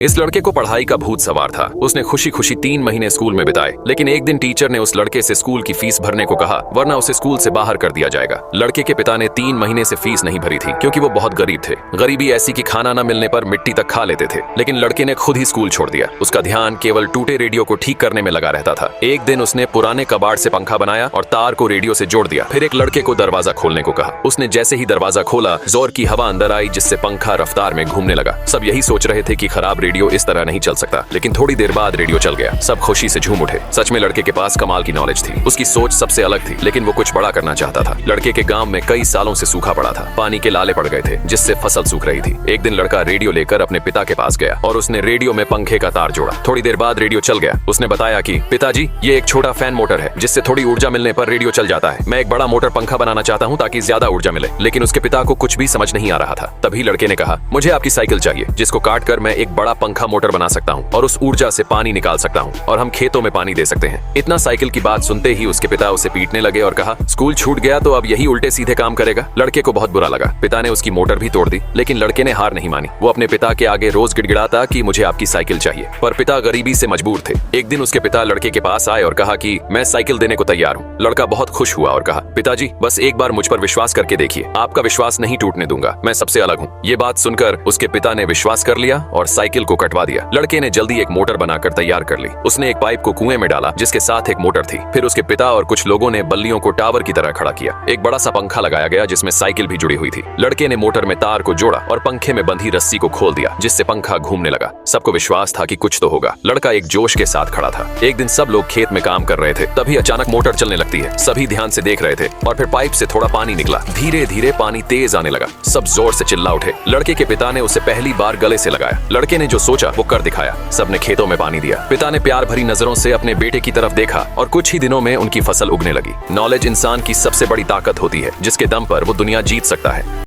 इस लड़के को पढ़ाई का भूत सवार था। उसने खुशी खुशी 3 महीने स्कूल में बिताए, लेकिन एक दिन टीचर ने उस लड़के से स्कूल की फीस भरने को कहा, वरना उसे स्कूल से बाहर कर दिया जाएगा। लड़के के पिता ने 3 महीने से फीस नहीं भरी थी, क्योंकि वो बहुत गरीब थे। गरीबी ऐसी कि खाना न मिलने पर मिट्टी तक खा लेते थे। लेकिन लड़के ने खुद ही स्कूल छोड़ दिया। उसका ध्यान केवल टूटे रेडियो को ठीक करने में लगा रहता था। एक दिन उसने पुराने कबाड़ से पंखा बनाया और तार को रेडियो से जोड़ दिया। फिर एक लड़के को दरवाजा खोलने को कहा। उसने जैसे ही दरवाजा खोला, जोर की हवा अंदर आई, जिससे पंखा रफ्तार में घूमने लगा। सब यही सोच रहे थे कि खराब रेडियो इस तरह नहीं चल सकता, लेकिन थोड़ी देर बाद रेडियो चल गया। सब खुशी से झूम उठे। सच में लड़के के पास कमाल की नॉलेज थी। उसकी सोच सबसे अलग थी, लेकिन वो कुछ बड़ा करना चाहता था। लड़के के गांव में कई सालों से सूखा पड़ा था। पानी के लाले पड़ गए थे, जिससे फसल सूख रही थी। एक दिन लड़का रेडियो लेकर अपने पिता के पास गया और उसने रेडियो में पंखे का तार जोड़ा। थोड़ी देर बाद रेडियो चल गया। उसने बताया कि पिताजी, ये एक छोटा फैन मोटर है, जिससे थोड़ी ऊर्जा मिलने पर रेडियो चल जाता है। मैं एक बड़ा मोटर पंखा बनाना चाहता हूँ ताकि ज्यादा ऊर्जा मिले। लेकिन उसके पिता को कुछ भी समझ नहीं आ रहा था। तभी लड़के ने कहा, मुझे आपकी साइकिल चाहिए, जिसको काट कर मैं एक बड़ा पंखा मोटर बना सकता हूँ और उस ऊर्जा से पानी निकाल सकता हूँ और हम खेतों में पानी दे सकते हैं। इतना साइकिल की बात सुनते ही उसके पिता उसे पीटने लगे और कहा, स्कूल छूट गया तो अब यही उल्टे सीधे काम करेगा। लड़के को बहुत बुरा लगा। पिता ने उसकी मोटर भी तोड़ दी, लेकिन लड़के ने हार नहीं मानी। वो अपने पिता के आगे रोज गिड़गिड़ाता कि मुझे आपकी साइकिल चाहिए, पर पिता गरीबी से मजबूर थे। एक दिन उसके पिता लड़के के पास आए और कहा कि मैं साइकिल देने को तैयार हूँ। लड़का बहुत खुश हुआ और कहा, पिताजी, बस एक बार मुझ पर विश्वास करके देखिए, आपका विश्वास नहीं टूटने दूंगा, मैं सबसे अलग हूँ। ये बात सुनकर उसके पिता ने विश्वास कर लिया और साइकिल को कटवा दिया। लड़के ने जल्दी एक मोटर बनाकर तैयार कर ली। उसने एक पाइप को कुएं में डाला, जिसके साथ एक मोटर थी। फिर उसके पिता और कुछ लोगों ने बल्लियों को टावर की तरह खड़ा किया। एक बड़ा सा पंखा लगाया गया, जिसमें साइकिल भी जुड़ी हुई थी। लड़के ने मोटर में तार को जोड़ा और पंखे में बंधी रस्सी को खोल दिया, जिससे पंखा घूमने लगा। सबको विश्वास था कि कुछ तो होगा। लड़का एक जोश के साथ खड़ा था। एक दिन सब लोग खेत में काम कर रहे थे, तभी अचानक मोटर चलने लगती है। सभी ध्यान से देख रहे थे और फिर पाइप से थोड़ा पानी निकला। धीरे धीरे पानी तेज आने लगा। सब जोर से चिल्ला उठे। लड़के के पिता ने उसे पहली बार गले से लगाया। लड़के ने जो सोचा वो कर दिखाया। सबने खेतों में पानी दिया। पिता ने प्यार भरी नजरों से अपने बेटे की तरफ देखा और कुछ ही दिनों में उनकी फसल उगने लगी। नॉलेज इंसान की सबसे बड़ी ताकत होती है, जिसके दम पर वो दुनिया जीत सकता है।